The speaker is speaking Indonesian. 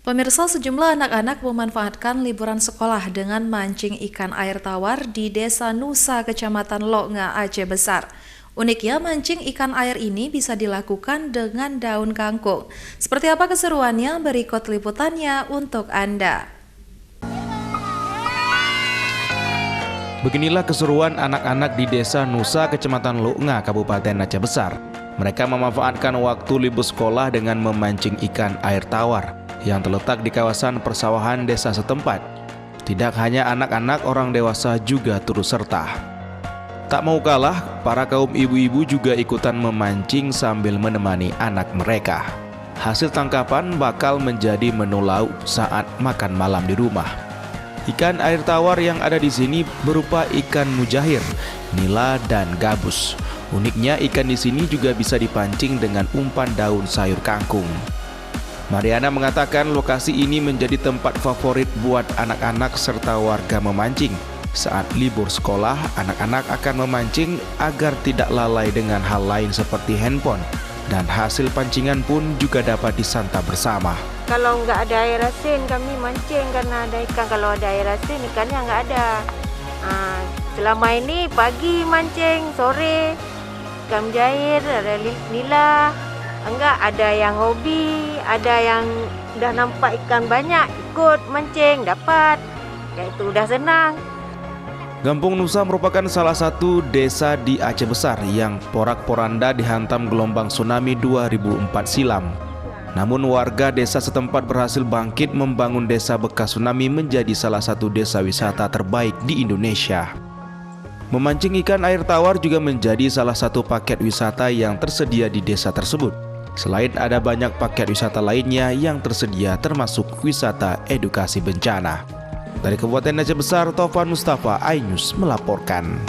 Pemirsa, sejumlah anak-anak memanfaatkan liburan sekolah dengan mancing ikan air tawar di Desa Nusa, Kecamatan Loknga, Aceh Besar. Uniknya, mancing ikan air ini bisa dilakukan dengan daun kangkung. Seperti apa keseruannya? Berikut liputannya untuk Anda. Beginilah keseruan anak-anak di Desa Nusa, Kecamatan Loknga, Kabupaten Aceh Besar. Mereka memanfaatkan waktu libur sekolah dengan memancing ikan air tawar yang terletak di kawasan persawahan desa setempat. Tidak hanya anak-anak, orang dewasa juga turut serta. Tak mau kalah, para kaum ibu-ibu juga ikutan memancing sambil menemani anak mereka. Hasil tangkapan bakal menjadi menu lauk saat makan malam di rumah. Ikan air tawar yang ada di sini berupa ikan mujahir, nila, dan gabus. Uniknya, ikan di sini juga bisa dipancing dengan umpan daun sayur kangkung. Mariana mengatakan lokasi ini menjadi tempat favorit buat anak-anak serta warga memancing. Saat libur sekolah, anak-anak akan memancing agar tidak lalai dengan hal lain seperti handphone. Dan hasil pancingan pun juga dapat disantap bersama. Kalau nggak ada air asin, kami mancing karena ada ikan. Kalau ada air asin, ikannya nggak ada. Selama ini pagi mancing, sore ikan jair, ada nila. Enggak, ada yang hobi, ada yang udah nampak ikan banyak, ikut mancing, dapat. Ya itu udah senang. Kampung Nusa merupakan salah satu desa di Aceh Besar yang porak-poranda dihantam gelombang tsunami 2004 silam. Namun warga desa setempat berhasil bangkit membangun desa bekas tsunami menjadi salah satu desa wisata terbaik di Indonesia. Memancing ikan air tawar juga menjadi salah satu paket wisata yang tersedia di desa tersebut. Selain ada banyak paket wisata lainnya yang tersedia termasuk wisata edukasi bencana. Dari Kabupaten Aceh Besar, Taufan Mustafa, iNews melaporkan.